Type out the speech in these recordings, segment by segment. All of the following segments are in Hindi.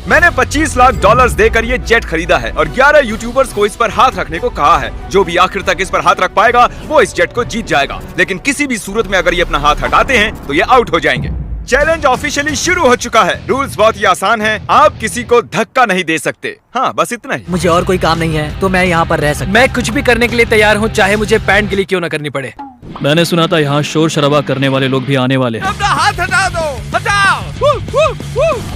मैंने 25 लाख डॉलर्स देकर ये जेट खरीदा है और 11 यूट्यूबर्स को इस पर हाथ रखने को कहा है। जो भी आखिर तक इस पर हाथ रख पाएगा वो इस जेट को जीत जाएगा, लेकिन किसी भी सूरत में अगर ये अपना हाथ हटाते हैं तो ये आउट हो जाएंगे। चैलेंज ऑफिशियली शुरू हो चुका है। रूल्स बहुत ही आसान हैं। आप किसी को धक्का नहीं दे सकते। हाँ, बस इतना ही। मुझे और कोई काम नहीं है तो मैं यहाँ पर रह सकता। मैं कुछ भी करने के लिए तैयार हूँ, चाहे मुझे पैंट गिली क्यों न करनी पड़े। मैंने सुना था यहाँ शोर शराबा करने वाले लोग भी आने वाले हैं। अपना हाथ हटा दो, हटाओ।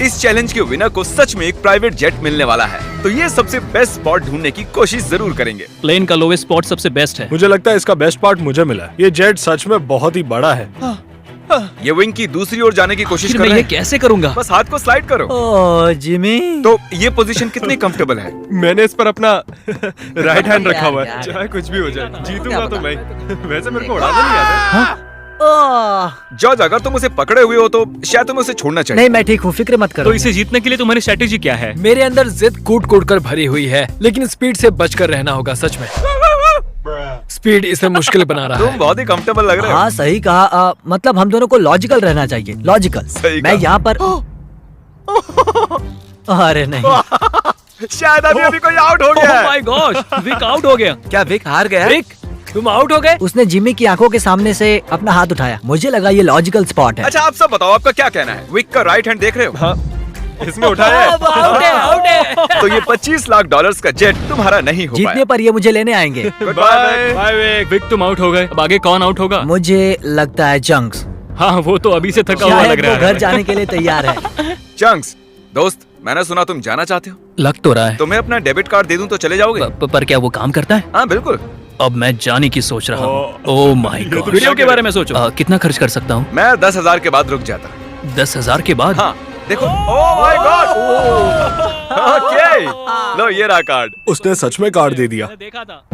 इस चैलेंज के विनर को सच में एक प्राइवेट जेट मिलने वाला है, तो ये सबसे बेस्ट स्पॉट ढूंढने की कोशिश जरूर करेंगे। प्लेन का लोवेस्ट स्पॉट सबसे बेस्ट है। मुझे लगता है इसका बेस्ट पार्ट मुझे मिला है। ये जेट सच में बहुत ही बड़ा है। ये विंग की दूसरी ओर जाने की कोशिश कर मैं रहे ये हैं। कैसे करूँगा? बस हाथ को स्लाइड करो। ओह जिमी, तो ये पोजीशन कितनी कंफर्टेबल है? मैंने इस पर अपना राइट हैंड रखा हुआ है। यार। चाहे कुछ भी हो जाए, जीतूंगा तो मैं। वैसे मेरे को उड़ाना नहीं आता। ओह जॉर्ज, अगर तुम उसे पकड़े हुए हो तो शायद तुम्हें उसे छोड़ना चाहिए। नहीं, मैं ठीक हूँ, फिक्र मत करो। तो इसे जीतने के लिए तुम्हारी स्ट्रेटेजी क्या है? मेरे अंदर जिद कूट कूट कर भरी हुई है, लेकिन स्पीड से बचकर रहना होगा। सच में स्पीड इसे मुश्किल बना रहा तुम है। बहुत ही कंफर्टेबल लग रहे हो। हाँ सही कहा। मतलब हम दोनों को लॉजिकल रहना चाहिए। लॉजिकल। सही मैं कहा। यहाँ पर अरे नहीं, शायद अभी कोई आउट हो गया ओह है। माय गॉश, विक आउट हो गया। क्या विक हार गया? विक, तुम आउट हो गए। उसने जिमी की आंखों के सामने से अपना हाथ उठाया। मुझे लगा ये लॉजिकल स्पॉट है। अच्छा, आप सब बताओ, आपका क्या कहना है? विक का राइट हैंड देख रहे हो? हाँ, इसने उठाया है। आउट है, आउट है। तो ये 25 लाख डॉलर्स का जेट तुम्हारा नहीं हो जीतने पाया। पर ये मुझे लेने आएंगे। बाय। बाय विक। विक तुम आउट हो गए। अब आगे कौन आउट होगा? मुझे लगता है चंक्स। हाँ, वो तो अभी से थका हुआ शायद लग वो रहा घर है। जाने के लिए तैयार है। चंक्स, दोस्त, मैंने सुना तुम जाना चाहते हो। लग तो रहा है। तुम्हें अपना डेबिट कार्ड दे दूं तो चले जाओगे? पर क्या वो काम करता है? हाँ बिल्कुल। अब मैं जाने की सोच रहा हूँ। Oh my God. वीडियो के बारे में सोचो। कितना खर्च कर सकता हूँ? मैं 10,000 के बाद रुक जाता। 10,000 के बाद? हाँ देखो। Oh my God. ओके, लो ये रहा कार्ड। उसने सच में कार्ड दे दिया। देखा था।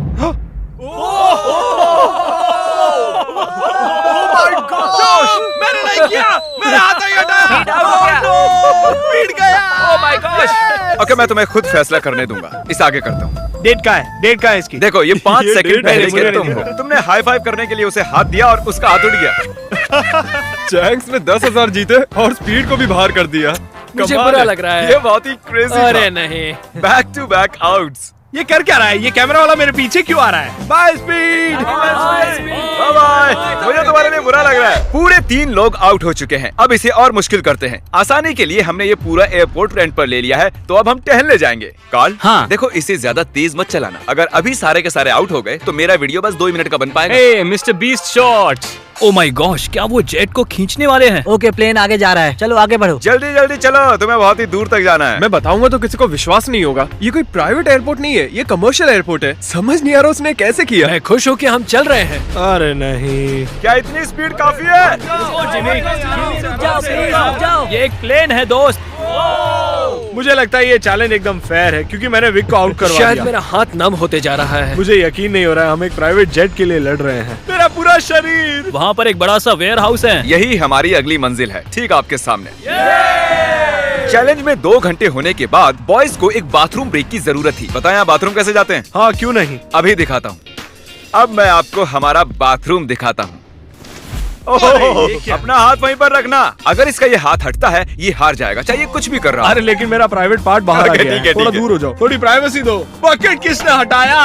मैंने नहीं किया, मेरा हाथ नहीं हटा। पीट गया। ओह माय गॉश। ओके, मैं तुम्हें खुद फैसला करने दूंगा। इस आगे करता हूँ। डेट का है? डेट का है इसकी? देखो, ये 5 ये सेकंड डेट पहले है, के मुझे तुम नहीं हो। दिया। तुमने हाई फाइव करने के लिए उसे हाथ दिया और उसका हाथ उड़ गया। चैंक्स ने 10,000 जीते और स्पीड को भी बाहर कर दिया। मुझे कमाल बुरा है। लग रहा है। ये बहुत ही क्रेजी अरे था। नहीं। Back to back outs. ये कर क्या रहा है? ये कैमरा वाला मेरे पीछे क्यों आ रहा है? Bye speed. Bye bye. मुझे तुम्हारे लिए बुरा लग रहा है। पूरे 3 लोग आउट हो चुके हैं। अब इसे और मुश्किल करते हैं। आसानी के लिए हमने ये पूरा एयरपोर्ट रेंट पर ले लिया है, तो अब हम टहलने जाएंगे। कार्ल, हाँ। देखो, इसे ज्यादा तेज मत चलाना। अगर अभी सारे के सारे आउट हो गए तो मेरा वीडियो बस 2 मिनट का बन पाएगा। Hey mister Beast shorts. Oh my gosh, क्या वो जेट को खींचने वाले हैं? ओके, प्लेन आगे जा रहा है। चलो आगे बढ़ो। जल्दी जल्दी चलो, तुम्हें बहुत ही दूर तक जाना है। मैं बताऊंगा तो किसी को विश्वास नहीं होगा। ये कोई प्राइवेट एयरपोर्ट नहीं है, ये कमर्शियल एयरपोर्ट है। समझ नहीं आ रहा उसने कैसे किया। मैं खुश हूँ कि हम चल रहे हैं। अरे नहीं। क्या इतनी स्पीड काफी है? ये एक प्लेन है दोस्त। मुझे लगता है ये चैलेंज एकदम फेयर है क्योंकि मैंने विक को आउट करवा शायद दिया। मेरा हाथ नम होते जा रहा है। मुझे यकीन नहीं हो रहा है हम एक प्राइवेट जेट के लिए लड़ रहे हैं। मेरा पूरा शरीर। वहाँ पर एक बड़ा सा वेयर हाउस है। यही हमारी अगली मंजिल है, ठीक आपके सामने। चैलेंज में 2 घंटे होने के बाद बॉयज को एक बाथरूम ब्रेक की जरूरत थी। बताएं आप बाथरूम कैसे जाते हैं? हाँ, क्यों नहीं। अभी दिखाता हूँ। अब मैं आपको हमारा बाथरूम दिखाता हूँ। अपना हाथ वहीं पर रखना। अगर इसका ये हाथ हटता है ये हार जाएगा, चाहिए कुछ भी कर रहा अरे लेकिन मेरा प्राइवेट पार्ट बाहर आ ओके, गया ठीक है, है। थोड़ा ठीक है। दूर हो जाओ, थोड़ी प्राइवेसी दो। बकेट किसने हटाया?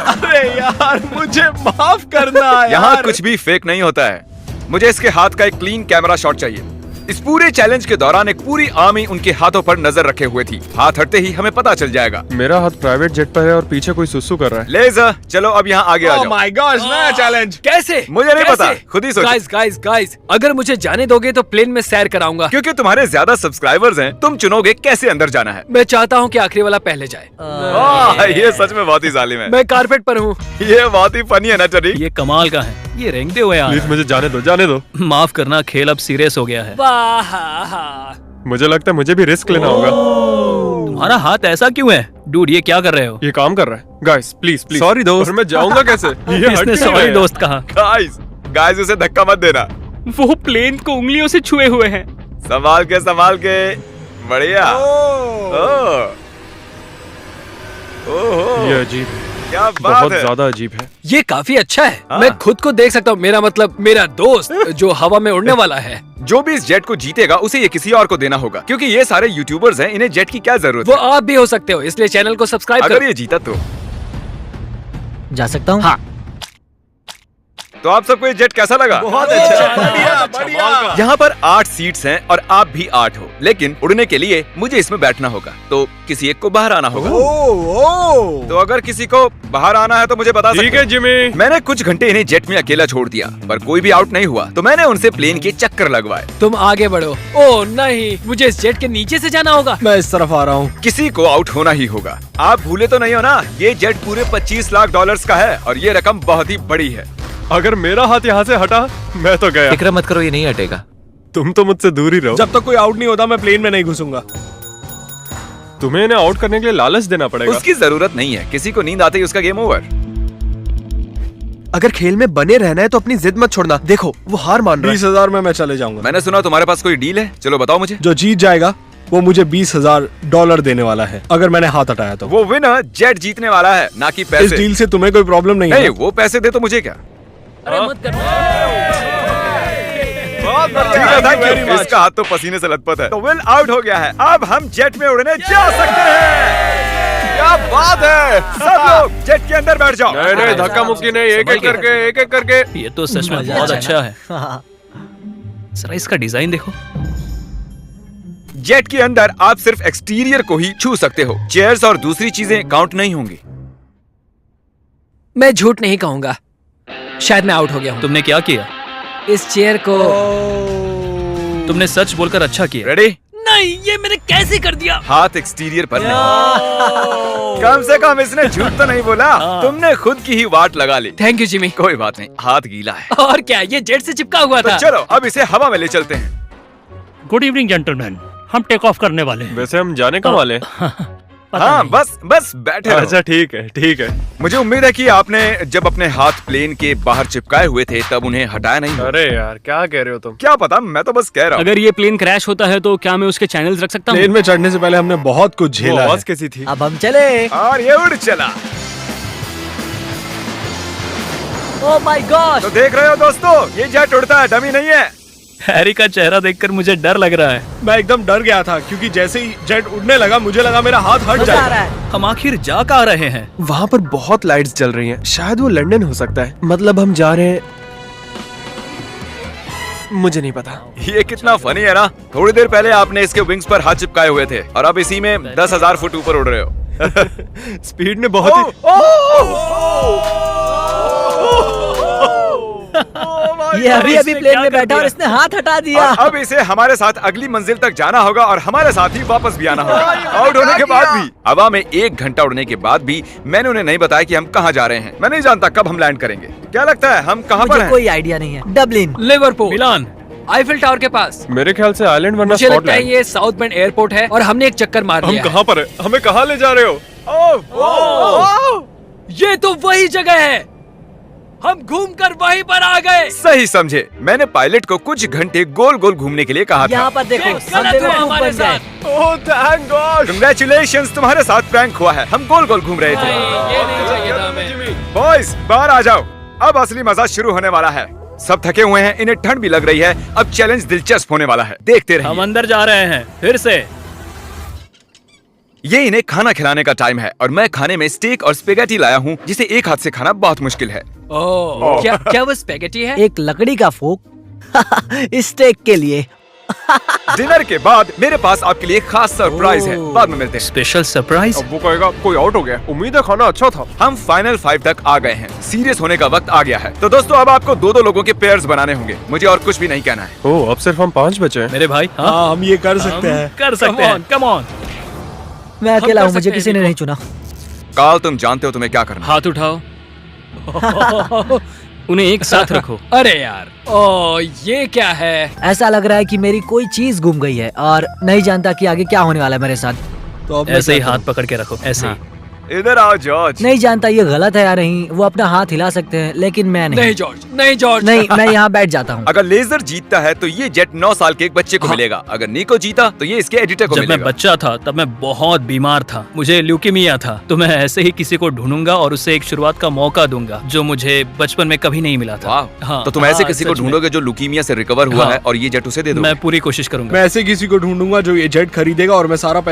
अरे यार, मुझे माफ करना यार। यहाँ कुछ भी फेक नहीं होता है। मुझे इसके हाथ का एक क्लीन कैमरा शॉट चाहिए। इस पूरे चैलेंज के दौरान एक पूरी आर्मी उनके हाथों पर नजर रखे हुए थी। हाथ हटते ही हमें पता चल जाएगा। मेरा हाथ प्राइवेट जेट पर है और पीछे कोई सुसु कर रहा है। लेज़र, चलो अब यहाँ आगे आ ओह जाओ। माय गॉड, नया चैलेंज। कैसे? मुझे नहीं कैसे? पता, खुद ही सोचो। गाइस, अगर मुझे जाने दोगे तो प्लेन में सैर कराऊंगा। क्योंकि तुम्हारे ज्यादा सब्सक्राइबर्स हैं, तुम चुनोगे कैसे अंदर जाना है। मैं चाहता हूँ कि आखिरी वाला पहले जाए। ये सच में बहुत ही जालिम है। मैं कारपेट पर हूँ। ये बहुत ही फनी है ना टरी? ये कमाल का है। ये रेंगते हुए आ प्लीज रहा है। मुझे जाने दो, जाने दो। माफ करना, खेल अब सीरियस हो गया है। मुझे लगता है मुझे भी रिस्क लेना होगा। तुम्हारा हाथ ऐसा क्यों है? डूड, ये क्या कर रहे हो? ये काम कर रहा है। Guys please please. Sorry, दोस्त। और मैं जाऊंगा कैसे? ये हट इसने क्यों सॉरी गया? दोस्त कहा। गाइस उसे धक्का मत देना। वो प्लेन को उंगलियों से छुए हुए हैं। संभाल के। बढ़िया। ओह। ये अजीब है। क्या बात बहुत है। ज्यादा अजीब है। ये काफी अच्छा है। हाँ। मैं खुद को देख सकता हूँ। मेरा मतलब मेरा दोस्त जो हवा में उड़ने वाला है, जो भी इस जेट को जीतेगा उसे ये किसी और को देना होगा, क्योंकि ये सारे यूट्यूबर्स हैं, इन्हें जेट की क्या जरूरत वो है। आप भी हो सकते हो, इसलिए चैनल को सब्सक्राइब अगर करो। ये जीता तो जा सकता हूँ? हाँ। तो आप सबको ये जेट कैसा लगा? बहुत अच्छा, बढ़िया बढ़िया। यहाँ पर 8 सीट्स हैं और आप भी 8 हो, लेकिन उड़ने के लिए मुझे इसमें बैठना होगा, तो किसी एक को बाहर आना होगा। तो अगर किसी को बाहर आना है तो मुझे बता ठीक सकते है हो। जिमी। मैंने कुछ घंटे इन्हें जेट में अकेला छोड़ दिया, पर कोई भी आउट नहीं हुआ, तो मैंने उनसे प्लेन के चक्कर लगवाए। तुम आगे बढ़ो। ओह नहीं, मुझे इस जेट के नीचे से जाना होगा। मैं इस तरफ आ रहा हूँ। किसी को आउट होना ही होगा। आप भूले तो नहीं हो ना, ये जेट पूरे 25 लाख डॉलर्स का है और ये रकम बहुत ही बड़ी है। अगर मेरा हाथ यहाँ से हटा मैं तो गया। फिक्र मत करो, ये नहीं हटेगा। तुम तो मुझसे दूर ही रहो। जब तक कोई आउट नहीं होता मैं प्लेन में नहीं घुसूंगा। तुम्हें इन्हें आउट करने के लिए लालच देना पड़ेगा। उसकी जरूरत नहीं है, किसी को नींद आते ही उसका गेम ओवर। अगर खेल में बने रहना है तो अपनी जिद मत छोड़ना। देखो वो हार मान रहा है। 20,000 में मैं चले जाऊंगा। मैंने सुना तुम्हारे पास कोई डील है, चलो बताओ मुझे। जो जीत जाएगा वो मुझे $20,000 देने वाला है, अगर मैंने हाथ हटाया तो। वो विनर जेट जीतने वाला है, ना कि इस पैसे। डील से तुम्हें कोई प्रॉब्लम नहीं नहीं, है? वो पैसे दे तो मुझे क्या। अरे मत करो। बहुत ठीक है, thank you। इसका हाथ तो पसीने से लथपथ है। तो विल आउट हो गया है, अब हम जेट में उड़ने जा सकते हैं। क्या बात है, सब लोग जेट के अंदर बैठ जाओ। नहीं धक्का मुक्की नहीं, एक एक करके। ये तो सच में मजा बहुत आया अच्छा है। हाँ। जरा इसका डिजाइन देखो। जेट के अंदर आप सिर्फ एक्सटीरियर को ही छू सकते हो, चेयर्स और दूसरी चीजें काउंट नहीं होंगी। मैं झूठ नहीं कहूंगा, शायद मैं आउट हो गया हूँ। तुमने क्या किया? इस चेयर को तुमने सच बोलकर अच्छा किया। रेडी? नहीं, ये मैंने कैसे कर दिया? हाथ एक्सटीरियर पर नहीं। कम से कम इसने झूठ तो नहीं बोला। तुमने खुद की ही वाट लगा ली। Thank you Jimmy. कोई बात नहीं, हाथ गीला है। और क्या, ये जेट से चिपका हुआ तो था। चलो अब इसे हवा में ले चलते हैं। गुड इवनिंग जेंटलमैन, हम टेक ऑफ करने वाले हैं। वैसे हम जाने कब वाले? पता हाँ, नहीं। बस बैठे रहो। अच्छा ठीक है। मुझे उम्मीद है कि आपने जब अपने हाथ प्लेन के बाहर चिपकाए हुए थे तब उन्हें हटाया नहीं। अरे यार क्या कह रहे हो तुम? क्या पता, मैं तो बस कह रहा हूँ। अगर ये प्लेन क्रैश होता है तो क्या मैं उसके चैनल्स रख सकता हूँ? प्लेन में चढ़ने से पहले हमने बहुत कुछ झेला। आवाज कैसी थी? अब हम चले। और ये उड़ चला। Oh my God. तो देख रहे हो दोस्तों, ये जेट उड़ता है, डमी नहीं है। हैरी का चेहरा देखकर मुझे डर लग रहा है। मैं एकदम डर गया था क्योंकि जैसे ही जेट उड़ने लगा मुझे लगा मेरा हाथ हट मजा आ रहा जाएगा। है। हम आखिर जा कहाँ रहे हैं? वहाँ पर बहुत लाइट्स जल रही हैं। शायद वो लंदन हो सकता है। मतलब हम जा रहे हैं, मुझे नहीं पता। ये कितना फनी है ना। थोड़ी देर पहले आपने इसके विंग्स पर हाथ चिपकाए हुए थे और अब इसी में 10,000 फुट ऊपर उड़ रहे हो। स्पीड ने बहुत ही ये अभी प्लेन में बैठा और इसने हाथ हटा दिया। और अब इसे हमारे साथ अगली मंजिल तक जाना होगा और हमारे साथ ही वापस भी आना होगा। आउट होने के बाद भी, हवा में 1 घंटा उड़ने के बाद भी मैंने उन्हें नहीं बताया कि हम कहाँ जा रहे हैं। मैं नहीं जानता कब हम लैंड करेंगे। क्या लगता है हम कहाँ पर मुझे हैं? कोई आइडिया नहीं है। डबलिन। लिवरपूल, मिलान। आईफिल टावर के पास। मेरे ख्याल से आइलैंड वरना मुझे लगता है स्कॉटलैंड। ये साउथ बेंड एयरपोर्ट है और हमने एक चक्कर मार हम लिया है। कहाँ पर है? हमें कहाँ ले जा रहे हो? ये तो वही जगह है, हम घूमकर वहीं पर आ गए। सही समझे। मैंने पायलट को कुछ घंटे गोल गोल घूमने के लिए कहा था। यहाँ पर देखो, ये सब गलत हुआ बेवकूफ हमारे बन गए। साथ। Oh thank God. Congratulations, तुम्हारे साथ प्रैंक हुआ है। हम गोल गोल घूम रहे थे। नहीं, ये नहीं चाहिए था हमें। बॉयज बाहर आ जाओ, अब असली मजा शुरू होने वाला है। सब थके हुए हैं, इन्हें ठंड भी लग रही है। अब चैलेंज दिलचस्प होने वाला है, देखते हम रहिए। अंदर जा रहे हैं फिर से। ये इन्हें खाना खिलाने का टाइम है और मैं खाने में स्टेक और स्पेगेटी लाया हूँ, जिसे एक हाथ से खाना बहुत मुश्किल है। ओह, क्या वो स्पेगेटी है? एक लकड़ी का फोक स्टेक के लिए। डिनर के बाद मेरे पास आपके लिए खास सरप्राइज है, बाद में मिलते हैं। Special surprise. अब वो कहेगा कोई आउट हो गया। उम्मीद है खाना अच्छा था। हम फाइनल 5 तक आ गए हैं, सीरियस होने का वक्त आ गया है। तो दोस्तों अब आपको 2-2 लोगों के पेयर्स बनाने होंगे। मुझे और कुछ भी नहीं कहना है। ओह अब सिर्फ हम 5 बचे हैं। मेरे भाई, हाँ, हाँ हम ये कर सकते हैं। कर सकते हैं। Come on. मैं अकेला कर हूँ, मुझे सकते हैं किसी ने देखो। नहीं चुना। काल, तुम जानते हो तुम्हें क्या करना है। हाथ उठाओ। उन्हें एक साथ रखो। अरे यार, ओह ये क्या है? ऐसा लग रहा है कि मेरी कोई चीज गुम गई है और नहीं जानता कि आगे क्या होने वाला है मेरे साथ। तो अब मैं ऐसे ही क्या हाथ करूं? पकड़ के रखो, ऐसे ही। इधर आओ जॉर्ज। नहीं जानता ये गलत है या नहीं, वो अपना हाथ हिला सकते हैं लेकिन मैं नहीं। नहीं जॉर्ज, नहीं जॉर्ज। नहीं, मैं यहाँ बैठ जाता हूँ। अगर लेजर जीतता है तो ये जेट 9 साल के एक बच्चे को मिलेगा। अगर निको जीता तो ये इसके एडिटर को जब मैं मिलेगा। बच्चा था तब मैं बहुत बीमार था, मुझे ल्यूकेमिया था। तो मैं ऐसे ही किसी को ढूंढूंगा और उसे एक शुरुआत का मौका दूंगा जो मुझे बचपन में कभी नहीं मिला था। वाह, हाँ, तो तुम ऐसे हाँ, किसी को सच में। ढूंढोगे जो लुकीमिया से रिकवर हुआ हाँ। है और ये जेट उसे दे दो। मैं पूरी कोशिश करूंगा। मैं ऐसे किसी को ढूंढूंगा जो ये जेट खरीदेगा और मैं सारा